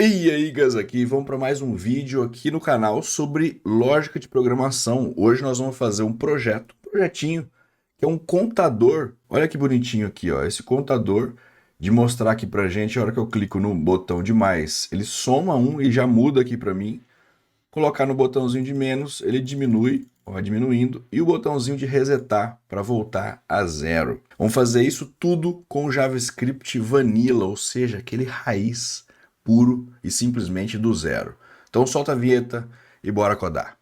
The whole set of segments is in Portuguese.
E aí, guys, aqui vamos para mais um vídeo aqui no canal sobre lógica de programação. Hoje nós vamos fazer um projetinho, que é um contador. Olha que bonitinho aqui, ó, esse contador de mostrar aqui pra gente, a hora que eu clico no botão de mais, ele soma um e já muda aqui para mim. Colocar no botãozinho de menos, ele diminui, vai diminuindo, e o botãozinho de resetar para voltar a zero. Vamos fazer isso tudo com JavaScript Vanilla, ou seja, aquele raiz puro e simplesmente do zero. Então solta a vinheta e bora codar.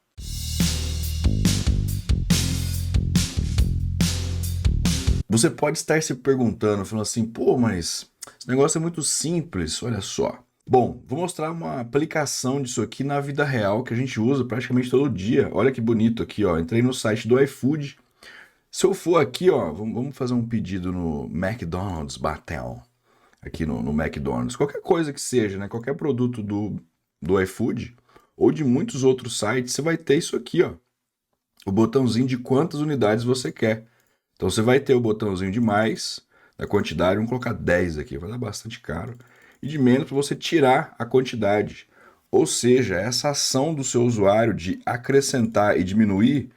Você pode estar se perguntando, falando assim, pô, mas esse negócio é muito simples, olha só. Bom, vou mostrar uma aplicação disso aqui na vida real que a gente usa praticamente todo dia. Olha que bonito aqui, ó. Entrei no site do iFood. Se eu for aqui, ó, vamos fazer um pedido no McDonald's Batel. Aqui no McDonald's. Qualquer coisa que seja, né? Qualquer produto do iFood ou de muitos outros sites, você vai ter isso aqui, ó. O botãozinho de quantas unidades você quer. Então você vai ter o botãozinho de mais, da quantidade, vamos colocar 10 aqui, vai dar bastante caro. E de menos para você tirar a quantidade. Ou seja, essa ação do seu usuário de acrescentar e diminuir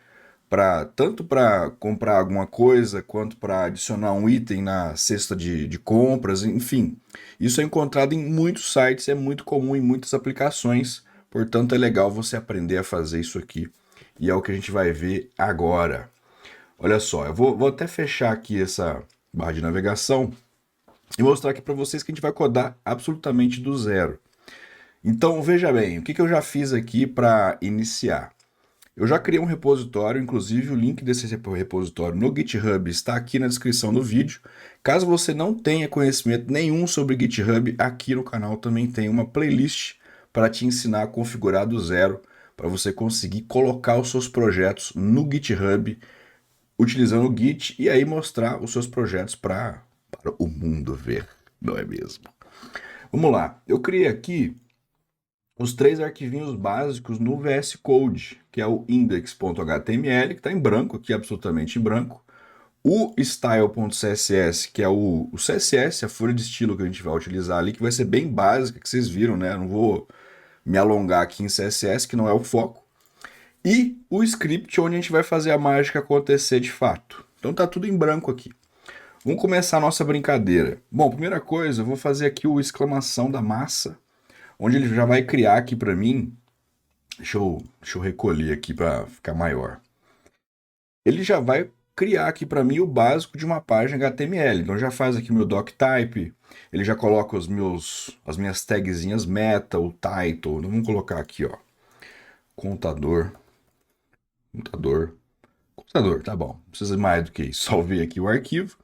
tanto para comprar alguma coisa, quanto para adicionar um item na cesta de compras, enfim. Isso é encontrado em muitos sites, é muito comum em muitas aplicações, portanto é legal você aprender a fazer isso aqui. E é o que a gente vai ver agora. Olha só, eu vou até fechar aqui essa barra de navegação e mostrar aqui para vocês que a gente vai codar absolutamente do zero. Então veja bem, o que eu já fiz aqui para iniciar? Eu já criei um repositório, inclusive o link desse repositório no GitHub está aqui na descrição do vídeo. Caso você não tenha conhecimento nenhum sobre GitHub, aqui no canal também tem uma playlist para te ensinar a configurar do zero, para você conseguir colocar os seus projetos no GitHub, utilizando o Git, e aí mostrar os seus projetos para o mundo ver, não é mesmo? Vamos lá, eu criei aqui os 3 arquivinhos básicos no VS Code, que é o index.html, que está em branco aqui, absolutamente em branco, o style.css, que é o CSS, a folha de estilo que a gente vai utilizar ali, que vai ser bem básica, que vocês viram, né? Eu não vou me alongar aqui em CSS, que não é o foco, e o script onde a gente vai fazer a mágica acontecer de fato. Então tá tudo em branco aqui. Vamos começar a nossa brincadeira. Bom, primeira coisa, eu vou fazer aqui o exclamação da massa, onde ele já vai criar aqui para mim. Deixa eu recolher aqui para ficar maior. Ele já vai criar aqui para mim o básico de uma página HTML. Então já faz aqui meu doctype, ele já coloca as minhas tagzinhas meta, o title. Vamos colocar aqui, ó, contador, tá bom. Não precisa mais do que isso. Só ver aqui o arquivo.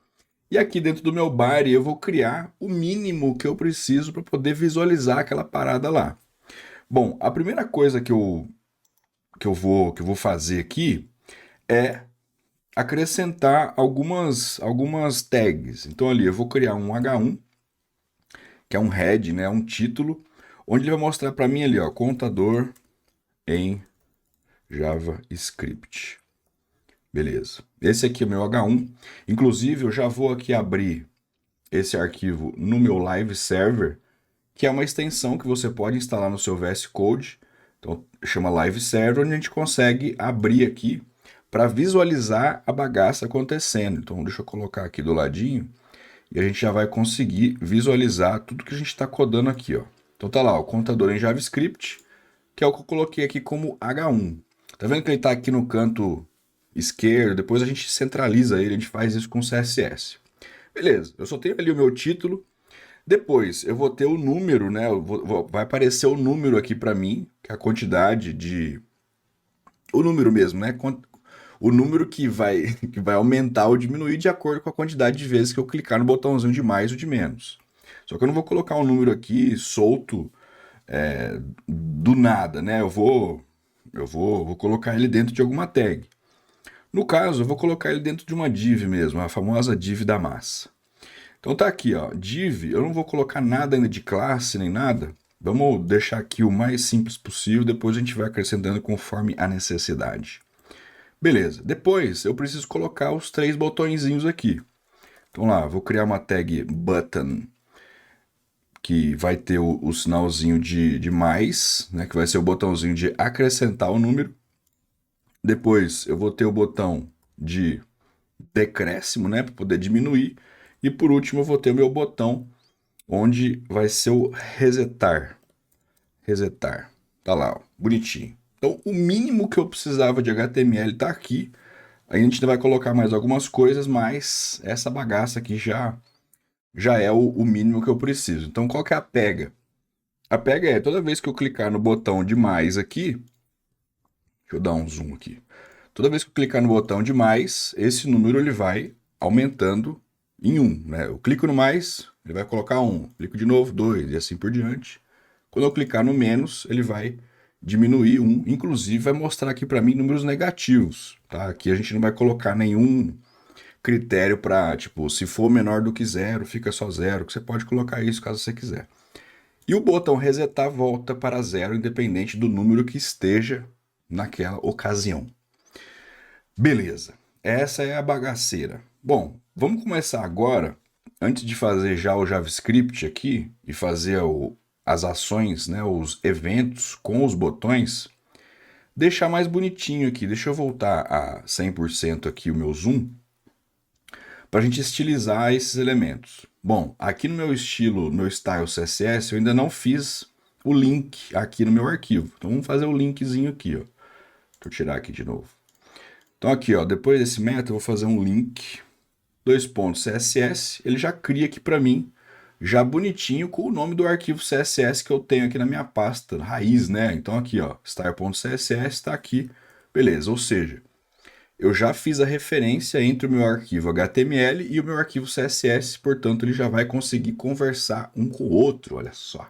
E aqui dentro do meu body eu vou criar o mínimo que eu preciso para poder visualizar aquela parada lá. Bom, a primeira coisa que eu vou fazer aqui é acrescentar algumas tags. Então ali eu vou criar um H1, que é um head, né, um título, onde ele vai mostrar para mim ali, ó, contador em JavaScript. Beleza. Esse aqui é o meu H1. Inclusive eu já vou aqui abrir esse arquivo no meu live server, que é uma extensão que você pode instalar no seu VS Code. Então chama live server, onde a gente consegue abrir aqui para visualizar a bagaça acontecendo. Então deixa eu colocar aqui do ladinho e a gente já vai conseguir visualizar tudo que a gente está codando aqui, ó. Então tá lá, o contador em JavaScript, que é o que eu coloquei aqui como H1. Tá vendo que ele está aqui no canto esquerdo? Depois a gente centraliza ele, a gente faz isso com CSS. Beleza, eu só tenho ali o meu título. Depois eu vou ter o número, né? Vai aparecer o número aqui para mim, que é a quantidade de... O número mesmo, né? O número que vai aumentar ou diminuir de acordo com a quantidade de vezes que eu clicar no botãozinho de mais ou de menos. Só que eu não vou colocar um número aqui solto do nada, né? Vou colocar ele dentro de alguma tag. No caso, eu vou colocar ele dentro de uma div mesmo, a famosa div da massa. Então tá aqui, ó, div, eu não vou colocar nada ainda de classe nem nada. Vamos deixar aqui o mais simples possível, depois a gente vai acrescentando conforme a necessidade. Beleza, depois eu preciso colocar os 3 botõezinhos aqui. Então lá, vou criar uma tag button, que vai ter o sinalzinho de mais, né, que vai ser o botãozinho de acrescentar o número. Depois eu vou ter o botão de decréscimo, né, para poder diminuir. E por último eu vou ter o meu botão onde vai ser o resetar. Resetar. Tá lá, ó, bonitinho. Então o mínimo que eu precisava de HTML tá aqui. A gente ainda vai colocar mais algumas coisas, mas essa bagaça aqui já é o mínimo que eu preciso. Então qual que é a pega? A pega é toda vez que eu clicar no botão de mais aqui, deixa eu dar um zoom aqui. Toda vez que eu clicar no botão de mais, esse número ele vai aumentando em 1, né? Eu clico no mais, ele vai colocar 1. Clico de novo, 2 e assim por diante. Quando eu clicar no menos, ele vai diminuir 1. Inclusive vai mostrar aqui para mim números negativos, tá? Aqui a gente não vai colocar nenhum critério para, tipo, se for menor do que 0, fica só 0, que você pode colocar isso caso você quiser. E o botão resetar volta para 0, independente do número que esteja naquela ocasião. Beleza, essa é a bagaceira. Bom, vamos começar agora, antes de fazer já o JavaScript aqui e fazer as ações, né, os eventos com os botões, deixar mais bonitinho aqui. Deixa eu voltar a 100% aqui o meu zoom, para a gente estilizar esses elementos. Bom, aqui no meu estilo, no meu style CSS, eu ainda não fiz o link aqui no meu arquivo. Então vamos fazer o linkzinho aqui, ó. Deixa eu tirar aqui de novo. Então aqui, ó, depois desse método eu vou fazer um link, .css, ele já cria aqui para mim, já bonitinho com o nome do arquivo CSS que eu tenho aqui na minha pasta raiz, né? Então aqui, ó, style.css está aqui, beleza, ou seja, eu já fiz a referência entre o meu arquivo HTML e o meu arquivo CSS, portanto ele já vai conseguir conversar um com o outro, olha só.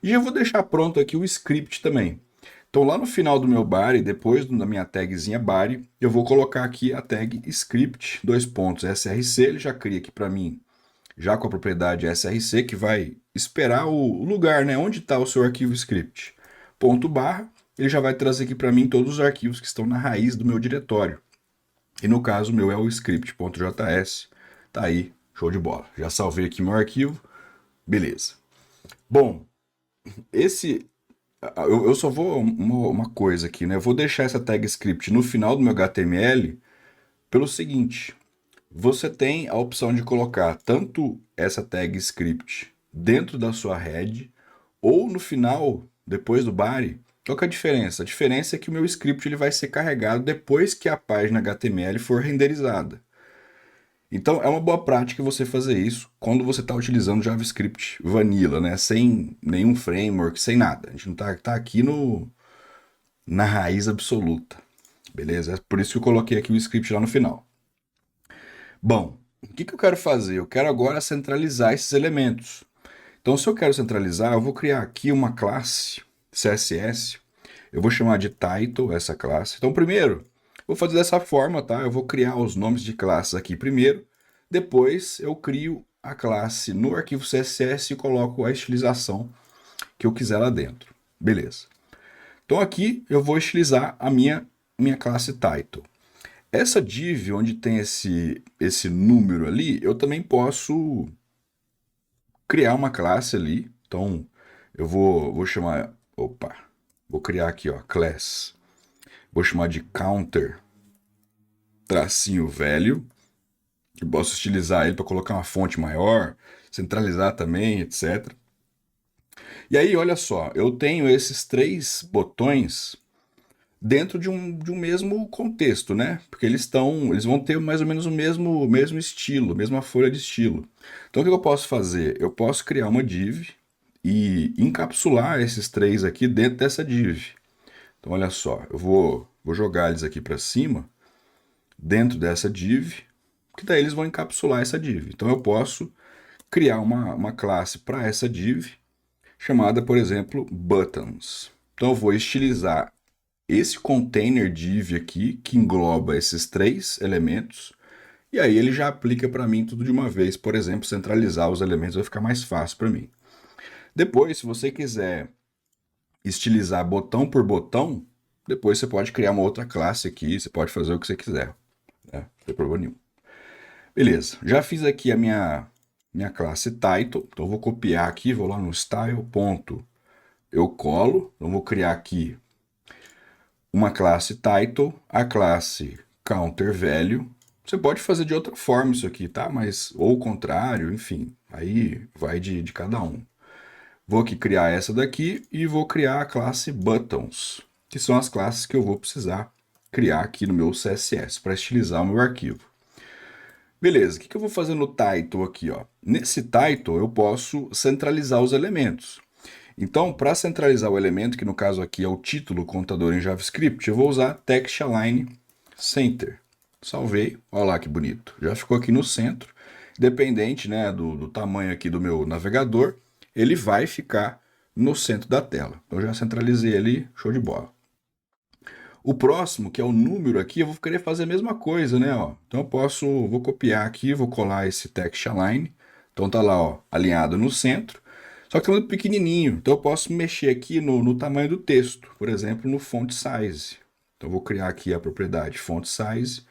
E já vou deixar pronto aqui o script também. Então lá no final do meu body, depois da minha tagzinha body, eu vou colocar aqui a tag script, .src, ele já cria aqui para mim, já com a propriedade src, que vai esperar o lugar, né, onde está o seu arquivo script. Ponto barra, ele já vai trazer aqui para mim todos os arquivos que estão na raiz do meu diretório. E no caso, o meu é o script.js, tá aí, show de bola. Já salvei aqui meu arquivo, beleza. Bom, eu só vou uma coisa aqui, né? Eu vou deixar essa tag script no final do meu HTML pelo seguinte: você tem a opção de colocar tanto essa tag script dentro da sua head ou no final, depois do body. Qual que é a diferença? A diferença é que o meu script ele vai ser carregado depois que a página HTML for renderizada. Então é uma boa prática você fazer isso quando você está utilizando JavaScript vanilla, né? Sem nenhum framework, sem nada. A gente não tá aqui na raiz absoluta, beleza? É por isso que eu coloquei aqui o script lá no final. Bom, o que eu quero fazer? Eu quero agora centralizar esses elementos. Então, se eu quero centralizar, eu vou criar aqui uma classe CSS. Eu vou chamar de title essa classe. Então, primeiro, vou fazer dessa forma, tá? Eu vou criar os nomes de classes aqui primeiro. Depois, eu crio a classe no arquivo CSS e coloco a estilização que eu quiser lá dentro. Beleza. Então, aqui eu vou estilizar a minha classe title. Essa div, onde tem esse número ali, eu também posso criar uma classe ali. Então, eu vou chamar... Opa! Vou criar aqui, ó, class. Vou chamar de counter tracinho velho. Eu posso estilizar ele para colocar uma fonte maior, centralizar também, etc. E aí, olha só, eu tenho esses três botões dentro de um mesmo contexto, né? Porque eles vão ter mais ou menos o mesmo estilo, mesma folha de estilo. Então o que eu posso fazer? Eu posso criar uma div e encapsular esses três aqui dentro dessa div. Então olha só, eu vou jogar eles aqui para cima, dentro dessa div, que daí eles vão encapsular essa div. Então eu posso criar uma classe para essa div, chamada, por exemplo, buttons. Então eu vou estilizar esse container div aqui, que engloba esses três elementos, e aí ele já aplica para mim tudo de uma vez. Por exemplo, centralizar os elementos vai ficar mais fácil para mim. Depois, se você quiser estilizar botão por botão, depois você pode criar uma outra classe aqui, você pode fazer o que você quiser, né? Não tem problema nenhum. Beleza, já fiz aqui a minha minha classe title. Então eu vou copiar aqui, vou lá no style, ponto, eu colo. Então vou criar aqui uma classe title, a classe counter value. Você pode fazer de outra forma isso aqui, tá? Mas, ou o contrário, enfim, aí vai de cada um. Vou aqui criar essa daqui e vou criar a classe buttons, que são as classes que eu vou precisar criar aqui no meu CSS para estilizar o meu arquivo. Beleza, o que eu vou fazer no title aqui, ó? Nesse title eu posso centralizar os elementos. Então, para centralizar o elemento, que no caso aqui é o título contador em JavaScript, eu vou usar text align center. Salvei, olha lá que bonito. Já ficou aqui no centro. Dependente, né, do tamanho aqui do meu navegador, ele vai ficar no centro da tela. Eu já centralizei ali, show de bola. O próximo, que é o número aqui, eu vou querer fazer a mesma coisa, né? Ó. Então eu vou copiar aqui, vou colar esse text align. Então tá lá, ó, alinhado no centro. Só que é muito pequenininho, então eu posso mexer aqui no tamanho do texto, por exemplo, no font size. Então eu vou criar aqui a propriedade font size,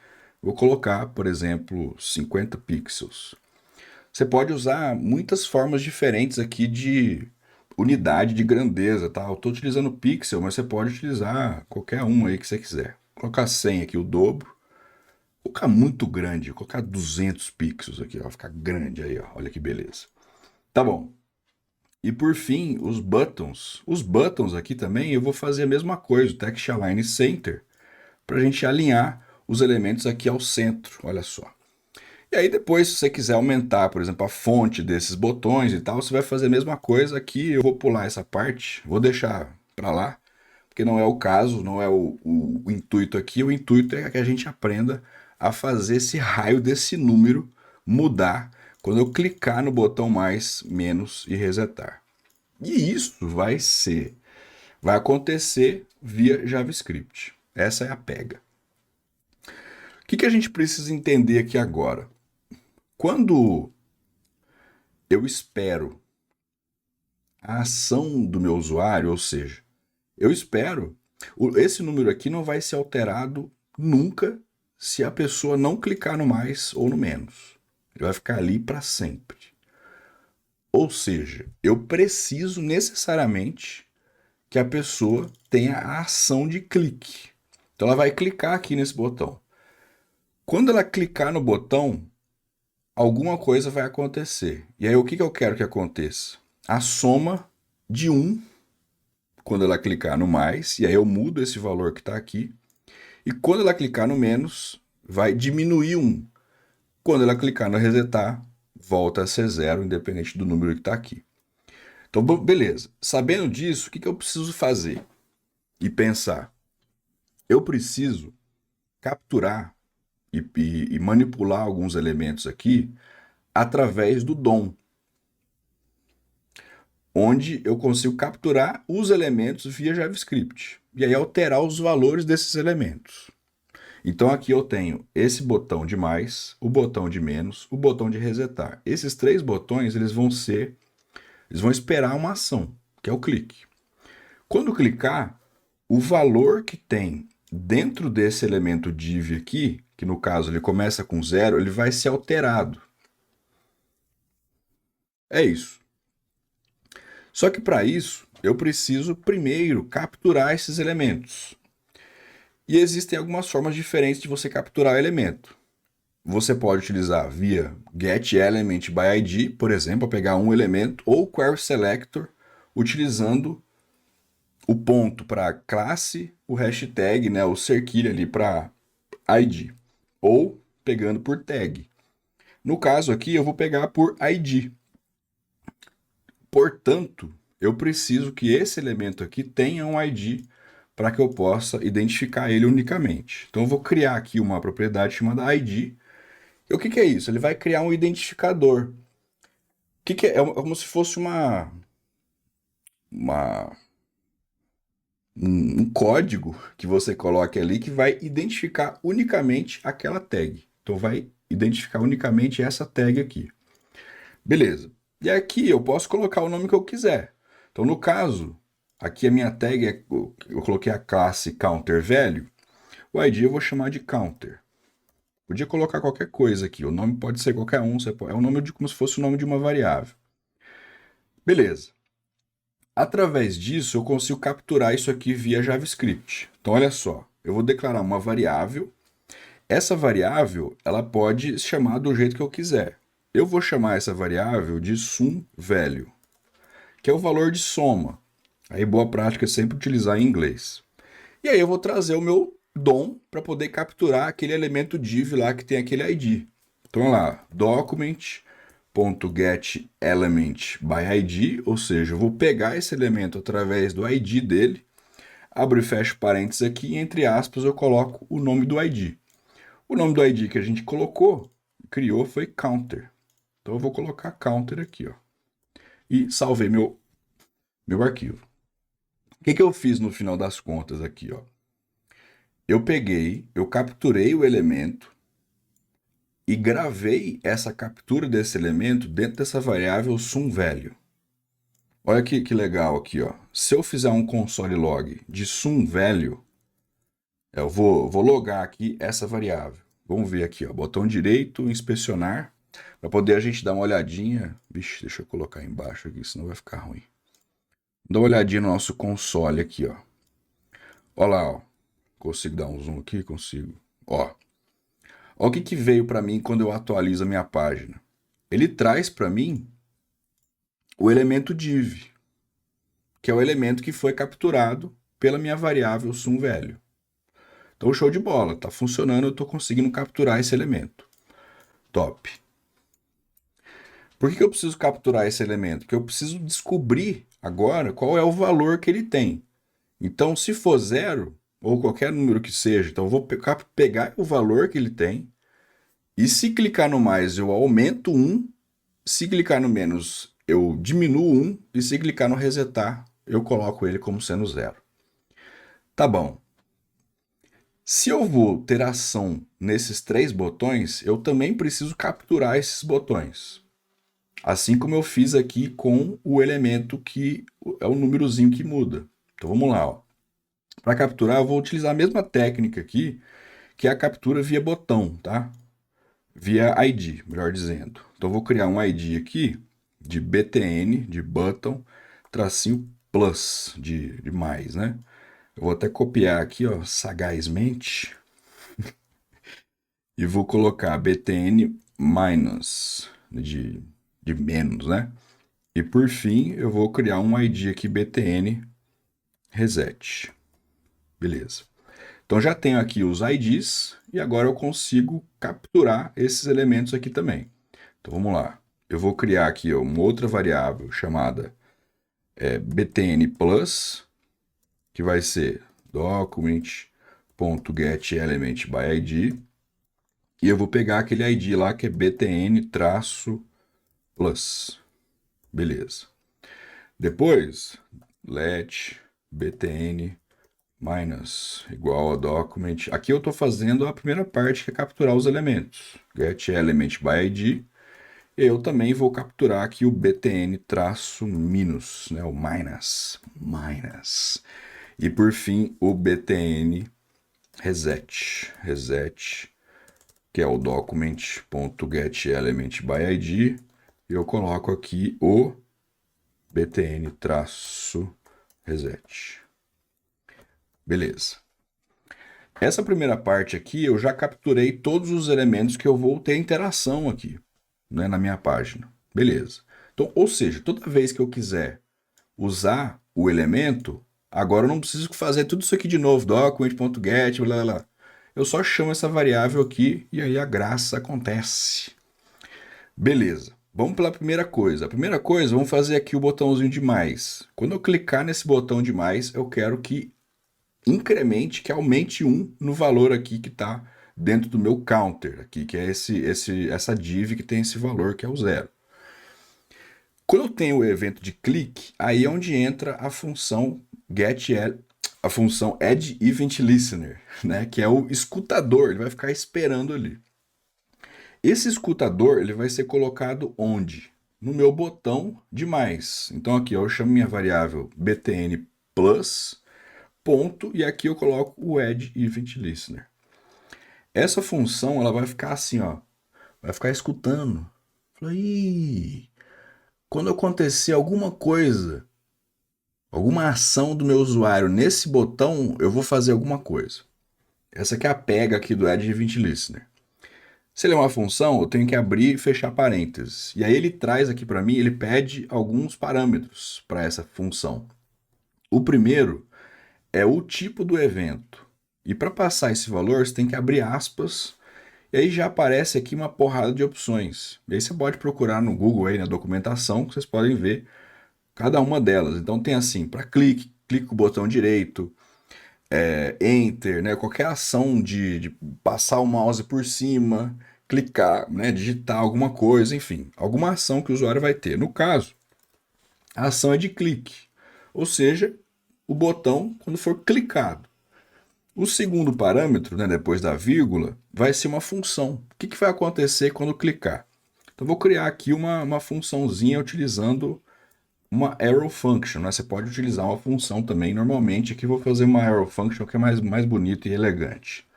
vou colocar, por exemplo, 50 pixels. Você pode usar muitas formas diferentes aqui de unidade de grandeza, tá? Eu estou utilizando pixel, mas você pode utilizar qualquer uma aí que você quiser. Vou colocar 100 aqui, o dobro. Vou colocar muito grande, vou colocar 200 pixels aqui, ó, vai ficar grande aí, ó. Olha que beleza. Tá bom. E por fim, os buttons. Os buttons aqui também eu vou fazer a mesma coisa, o text align center, para a gente alinhar os elementos aqui ao centro, olha só. E aí depois, se você quiser aumentar, por exemplo, a fonte desses botões e tal, você vai fazer a mesma coisa aqui. Eu vou pular essa parte, vou deixar para lá, porque não é o caso, não é o intuito aqui. O intuito é que a gente aprenda a fazer esse raio desse número mudar quando eu clicar no botão mais, menos e resetar. E isso vai acontecer via JavaScript. Essa é a pega. O que a gente precisa entender aqui agora? Quando eu espero a ação do meu usuário, ou seja, eu espero, esse número aqui não vai ser alterado nunca se a pessoa não clicar no mais ou no menos. Ele vai ficar ali para sempre. Ou seja, eu preciso necessariamente que a pessoa tenha a ação de clique. Então ela vai clicar aqui nesse botão. Quando ela clicar no botão, alguma coisa vai acontecer. E aí o que eu quero que aconteça? A soma de 1, quando ela clicar no mais, e aí eu mudo esse valor que está aqui. E quando ela clicar no menos, vai diminuir 1. Quando ela clicar no resetar, volta a ser 0, independente do número que está aqui. Então, beleza. Sabendo disso, o que eu preciso fazer? E pensar. Eu preciso capturar e manipular alguns elementos aqui através do DOM, onde eu consigo capturar os elementos via JavaScript e aí alterar os valores desses elementos. Então aqui eu tenho esse botão de mais, o botão de menos, o botão de resetar. Esses 3 botões eles vão esperar uma ação, que é o clique. Quando clicar, o valor que tem dentro desse elemento div aqui, que no caso ele começa com 0, ele vai ser alterado. É isso. Só que para isso, eu preciso primeiro capturar esses elementos. E existem algumas formas diferentes de você capturar o elemento. Você pode utilizar via getElementById, por exemplo, pegar um elemento, ou querySelector, utilizando o ponto para classe, o hashtag, né, o cerquilho ali para ID, ou pegando por tag. No caso aqui, eu vou pegar por ID. Portanto, eu preciso que esse elemento aqui tenha um ID para que eu possa identificar ele unicamente. Então, eu vou criar aqui uma propriedade chamada ID. E o que é isso? Ele vai criar um identificador. O que é? É como se fosse uma, um código que você coloca ali que vai identificar unicamente aquela tag. Então, vai identificar unicamente essa tag aqui. Beleza. E aqui eu posso colocar o nome que eu quiser. Então, no caso, aqui a minha tag, eu coloquei a classe counter value, o ID eu vou chamar de counter. Podia colocar qualquer coisa aqui, o nome pode ser qualquer um, é o nome de como se fosse o nome de uma variável. Beleza. Através disso, eu consigo capturar isso aqui via JavaScript. Então, olha só, eu vou declarar uma variável. Essa variável, ela pode se chamar do jeito que eu quiser. Eu vou chamar essa variável de SumValue, que é o valor de soma. Aí, boa prática é sempre utilizar em inglês. E aí, eu vou trazer o meu DOM para poder capturar aquele elemento div lá que tem aquele ID. Então, olha lá, document.getElementById, ou seja, eu vou pegar esse elemento através do ID dele, abro e fecho parênteses aqui, e entre aspas eu coloco o nome do ID. O nome do ID que a gente criou foi counter. Então eu vou colocar counter aqui, ó. E salvei meu arquivo. O que eu fiz no final das contas aqui, ó? Eu capturei o elemento e gravei essa captura desse elemento dentro dessa variável SumValue. Olha que legal aqui, ó. Se eu fizer um console log de SumValue, eu vou logar aqui essa variável. Vamos ver aqui, ó. Botão direito, inspecionar, para poder a gente dar uma olhadinha. Vixe, deixa eu colocar embaixo aqui, senão vai ficar ruim. Dá uma olhadinha no nosso console aqui, ó. Olha lá, ó. Consigo dar um zoom aqui? Consigo. Ó. Olha o que veio para mim quando eu atualizo a minha página. Ele traz para mim o elemento div, que é o elemento que foi capturado pela minha variável SumValue. Então, show de bola, tá funcionando, eu estou conseguindo capturar esse elemento. Top. Por que eu preciso capturar esse elemento? Porque eu preciso descobrir agora qual é o valor que ele tem. Então, se for 0, ou qualquer número que seja, então eu vou pegar o valor que ele tem, e se clicar no mais, eu aumento 1, se clicar no menos, eu diminuo 1, e se clicar no resetar, eu coloco ele como sendo 0. Tá bom. Se eu vou ter ação nesses 3 botões, eu também preciso capturar esses botões. Assim como eu fiz aqui com o elemento que é o númerozinho que muda. Então vamos lá. Para capturar, eu vou utilizar a mesma técnica aqui, que é a captura via botão, tá? Via ID, melhor dizendo. Então eu vou criar um ID aqui de btn, de button, tracinho plus, de mais, né? Eu vou até copiar aqui, ó, sagazmente. E vou colocar btn minus, de menos, né? E por fim, eu vou criar um ID aqui btn reset. Beleza. Então já tenho aqui os IDs e agora eu consigo capturar esses elementos aqui também. Então vamos lá. Eu vou criar aqui uma outra variável chamada btn plus, que vai ser document.getElementById, e eu vou pegar aquele ID lá que é btn-plus. Beleza. Depois, let btn minus igual a document. Aqui eu estou fazendo a primeira parte, que é capturar os elementos. GetElementById. Eu também vou capturar aqui o btn-minus, né, o minus. E por fim, o btn reset, que é o document.getElementById. E eu coloco aqui o btn-reset. Beleza. Essa primeira parte aqui, eu já capturei todos os elementos que eu vou ter interação aqui, né, na minha página. Beleza. Então, ou seja, toda vez que eu quiser usar o elemento, agora eu não preciso fazer tudo isso aqui de novo, document.get, blá, blá, blá. Eu só chamo essa variável aqui e aí a graça acontece. Beleza. Vamos pela primeira coisa. A primeira coisa, vamos fazer aqui o botãozinho de mais. Quando eu clicar nesse botão de mais, eu quero que incremente, que aumente 1 no valor aqui que está dentro do meu counter, aqui, que é essa div que tem esse valor que é o 0. Quando eu tenho o evento de clique, aí é onde entra a função a função addEventListener, né, que é o escutador, ele vai ficar esperando ali. Esse escutador ele vai ser colocado onde? No meu botão de mais. Então aqui eu chamo minha variável btn plus, ponto, e aqui eu coloco o addEventListener. Essa função ela vai ficar assim, ó, vai ficar escutando. Fala, ih, quando acontecer alguma coisa, alguma ação do meu usuário nesse botão, eu vou fazer alguma coisa. Essa aqui é a pega aqui do Edge Event Listener. Se ele é uma função, eu tenho que abrir e fechar parênteses. E aí ele traz aqui para mim, ele pede alguns parâmetros para essa função. O primeiro é o tipo do evento. E para passar esse valor, você tem que abrir aspas. E aí já aparece aqui uma porrada de opções. E aí você pode procurar no Google aí na documentação, que vocês podem ver cada uma delas. Então tem assim, para clique, clique com o botão direito, Enter, né? Qualquer ação de passar o mouse por cima, clicar, né? Digitar alguma coisa, enfim, alguma ação que o usuário vai ter. No caso, a ação é de clique, ou seja, o botão quando for clicado. O segundo parâmetro, né, depois da vírgula, vai ser uma função. O que vai acontecer quando clicar? Então, vou criar aqui uma funçãozinha utilizando uma arrow function, né? Você pode utilizar uma função também. Normalmente aqui eu vou fazer uma arrow function que é mais bonito e elegante.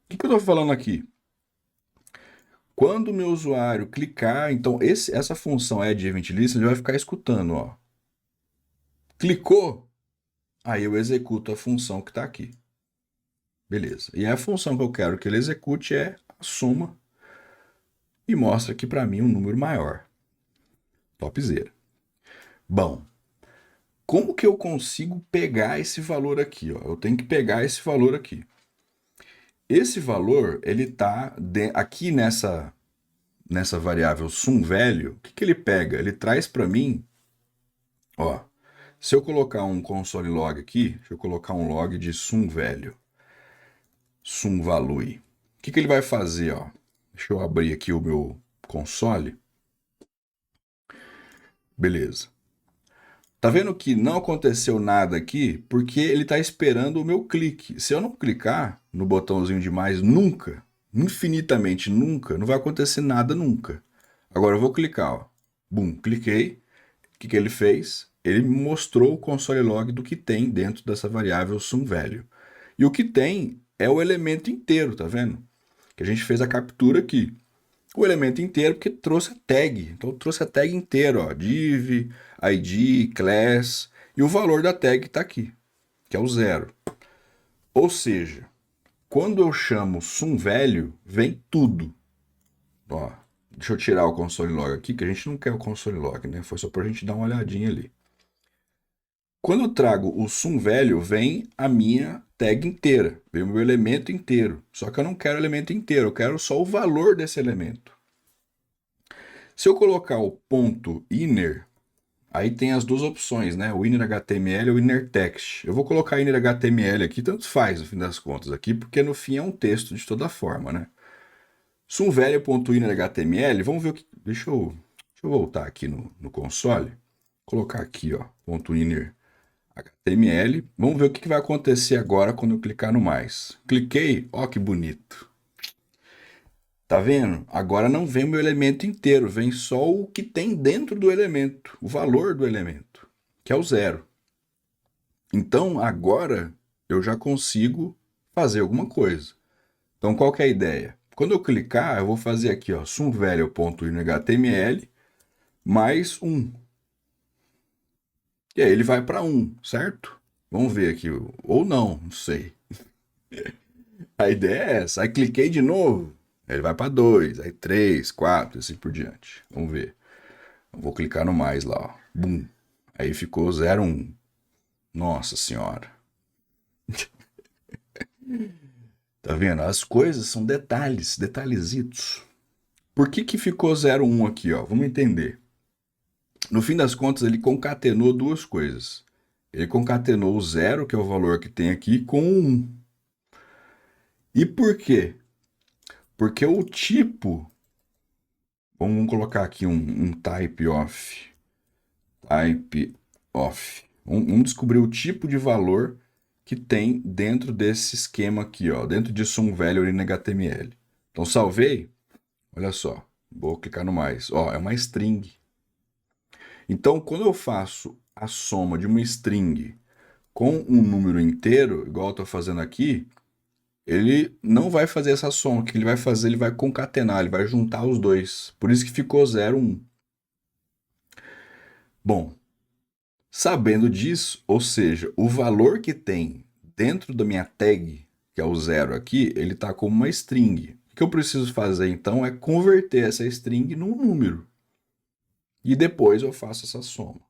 O que eu estou falando aqui? Quando o meu usuário clicar, então essa função add event list, ele vai ficar escutando, ó. Clicou, aí eu executo a função que está aqui. Beleza. E a função que eu quero que ele execute é a soma e mostra aqui para mim um número maior. Topzera. Bom, como que eu consigo pegar esse valor aqui? Ó? Eu tenho que pegar esse valor aqui. Esse valor, ele está aqui nessa variável sumValue. O que ele pega? Ele traz para mim, ó, se eu colocar um console log aqui, deixa eu colocar um log de sumValue, sumValue. O que ele vai fazer? Ó? Deixa eu abrir aqui o meu console. Beleza. Tá vendo que não aconteceu nada aqui porque ele está esperando o meu clique. Se eu não clicar no botãozinho de mais nunca, infinitamente nunca, não vai acontecer nada nunca. Agora eu vou clicar, ó. Bum, cliquei. O que ele fez? Ele me mostrou o console log do que tem dentro dessa variável sumValue. E o que tem é o elemento inteiro, tá vendo? Que a gente fez a captura aqui. O elemento inteiro porque trouxe a tag. Então trouxe a tag inteira, ó, div, id, class, e o valor da tag está aqui, que é o 0. Ou seja, quando eu chamo sumValue, vem tudo. Ó, deixa eu tirar o console log aqui, que a gente não quer o console log, né? Foi só para a gente dar uma olhadinha ali. Quando eu trago o sumValue, vem a minha tag inteira, vem o meu elemento inteiro. Só que eu não quero o elemento inteiro, eu quero só o valor desse elemento. Se eu colocar o ponto inner, aí tem as duas opções, né? O inner HTML e o inner text. Eu vou colocar inner HTML aqui, tanto faz no fim das contas aqui, porque no fim é um texto de toda forma, né? sumValue.innerHTML, vamos ver o que. Deixa eu voltar aqui no console, colocar aqui, ó, ponto .inner HTML. Vamos ver o que vai acontecer agora quando eu clicar no mais. Cliquei, ó que bonito. Tá vendo? Agora não vem o meu elemento inteiro, vem só o que tem dentro do elemento, o valor do elemento, que é o 0. Então agora eu já consigo fazer alguma coisa. Então qual que é a ideia? Quando eu clicar, eu vou fazer aqui, ó, sumValue.innerHTML mais 1. E aí ele vai para 1, certo? Vamos ver aqui, ou não sei. A ideia é essa. Aí cliquei de novo, aí ele vai para 2, aí 3, 4, assim por diante. Vamos ver. Eu vou clicar no mais lá, ó. Bum. Aí ficou 0, 1. Nossa senhora. Tá vendo? As coisas são detalhes, detalhezitos. Por que ficou 0, 1 aqui, ó? Vamos entender. No fim das contas, ele concatenou duas coisas. Ele concatenou o 0, que é o valor que tem aqui, com o 1. E por quê? Porque o tipo... Vamos colocar aqui um type of. Type of. Vamos descobrir o tipo de valor que tem dentro desse esquema aqui, ó, dentro de sumValue em HTML. Então salvei, olha só, vou clicar no mais, ó, é uma string. Então quando eu faço a soma de uma string com um número inteiro, igual eu estou fazendo aqui, ele não vai fazer essa soma. O que ele vai fazer? Ele vai concatenar, ele vai juntar os dois. Por isso que ficou 0, 1. Bom, sabendo disso, ou seja, o valor que tem dentro da minha tag, que é o 0 aqui, ele está como uma string. O que eu preciso fazer então é converter essa string num número. E depois eu faço essa soma.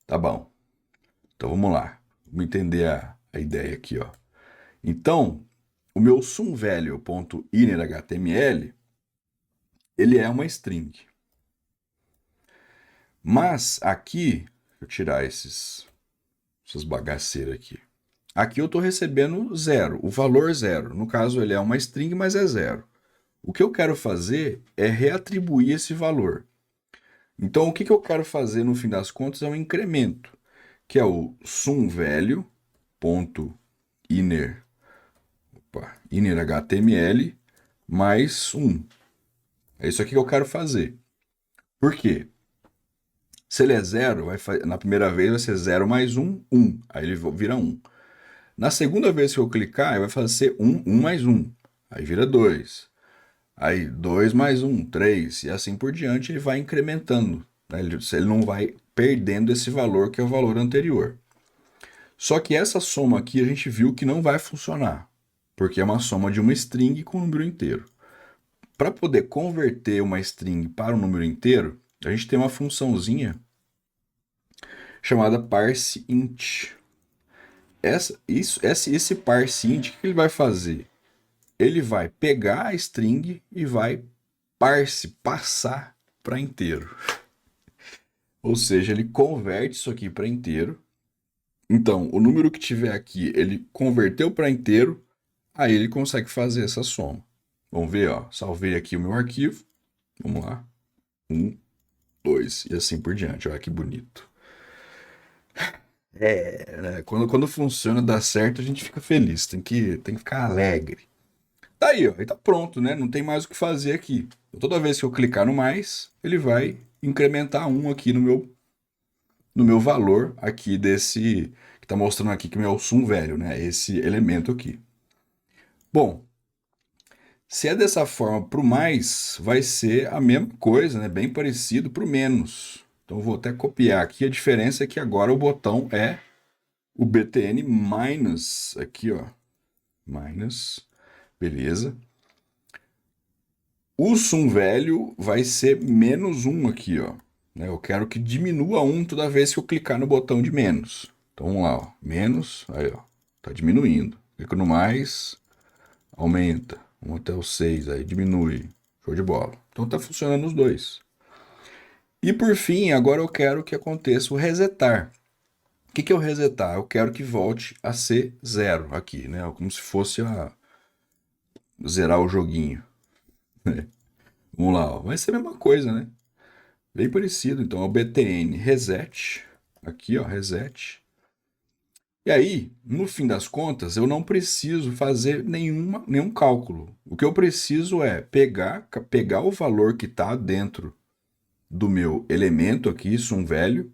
Tá bom. Então vamos lá. Vamos entender a ideia aqui, ó. Então, o meu sumValue.innerHTML, ele é uma string. Mas aqui, deixa eu tirar essas bagaceiras aqui. Aqui eu estou recebendo 0, o valor 0. No caso, ele é uma string, mas é 0. O que eu quero fazer é reatribuir esse valor. Então, o que eu quero fazer no fim das contas é um incremento, que é o sumValue.innerHTML mais 1. É isso aqui que eu quero fazer. Por quê? Se ele é 0, na primeira vez vai ser 0 mais 1, 1. Aí ele vira 1. Na segunda vez que eu clicar, ele vai fazer 1, 1 mais 1. Aí vira 2. Aí 2 mais 1, 3. E assim por diante ele vai incrementando. Né? Ele não vai perdendo esse valor que é o valor anterior. Só que essa soma aqui a gente viu que não vai funcionar. Porque é uma soma de uma string com um número inteiro. Para poder converter uma string para um número inteiro, a gente tem uma funçãozinha chamada parseInt. Esse parseInt, o que ele vai fazer? Ele vai pegar a string e vai passar para inteiro. Ou seja, ele converte isso aqui para inteiro. Então, o número que tiver aqui, ele converteu para inteiro, aí ele consegue fazer essa soma. Vamos ver, ó. Salvei aqui o meu arquivo. Vamos lá. 1, 2 e assim por diante. Olha que bonito. Né? Quando funciona, dá certo, a gente fica feliz. Tem que ficar alegre. Tá aí, ó. Aí tá pronto, né? Não tem mais o que fazer aqui. Toda vez que eu clicar no mais, ele vai incrementar 1 aqui no meu valor aqui desse... que tá mostrando aqui que é o sum velho, né? Esse elemento aqui. Bom, se é dessa forma para o mais, vai ser a mesma coisa, né? Bem parecido para o menos. Então eu vou até copiar aqui. A diferença é que agora o botão é o btn minus, aqui ó, minus, beleza. O sum velho vai ser menos 1 aqui, ó. Eu quero que diminua 1 toda vez que eu clicar no botão de menos. Então vamos lá, ó. Menos, aí ó, tá diminuindo. Clico no mais, aumenta. Vamos até o 6, aí diminui. Show de bola. Então tá funcionando os dois. E por fim, agora eu quero que aconteça o resetar. O que é o resetar? Eu quero que volte a ser 0 aqui, né? Como se fosse zerar o joguinho. Vamos lá, ó. Vai ser a mesma coisa, né? Bem parecido. Então é o btn reset. Aqui, ó, reset. E aí, no fim das contas, eu não preciso fazer nenhum cálculo. O que eu preciso é pegar o valor que está dentro do meu elemento aqui, sum velho,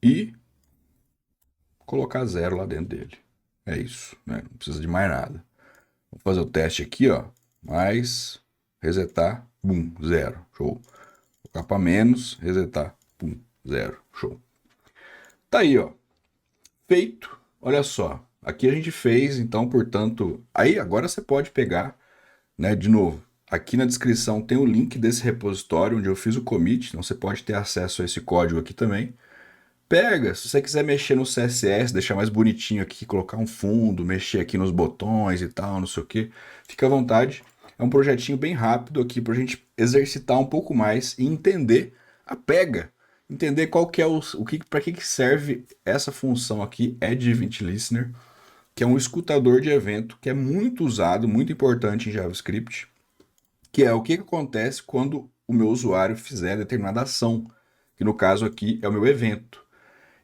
e colocar 0 lá dentro dele. É isso, né? Não precisa de mais nada. Vou fazer o teste aqui, ó. Mais, resetar, bum, 0. Show. Colocar para menos, resetar, pum, 0. Show. Tá aí, ó. Feito. Olha só. Aqui a gente fez, então, portanto... Aí, agora você pode pegar, né, de novo. Aqui na descrição tem o link desse repositório onde eu fiz o commit. Então, você pode ter acesso a esse código aqui também. Pega, se você quiser mexer no CSS, deixar mais bonitinho aqui, colocar um fundo, mexer aqui nos botões e tal, não sei o que, fica à vontade. É um projetinho bem rápido aqui para a gente exercitar um pouco mais e entender a pega. Entender qual que é para que serve essa função aqui, Add Event Listener, que é um escutador de evento que é muito usado, muito importante em JavaScript, que é o que acontece quando o meu usuário fizer determinada ação, que no caso aqui é o meu evento.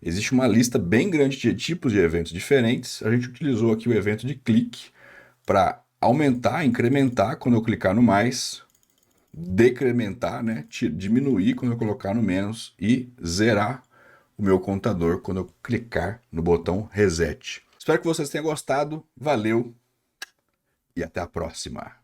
Existe uma lista bem grande de tipos de eventos diferentes. A gente utilizou aqui o evento de clique para aumentar, incrementar quando eu clicar no mais, decrementar, né, diminuir quando eu colocar no menos e zerar o meu contador quando eu clicar no botão reset. Espero que vocês tenham gostado. Valeu e até a próxima.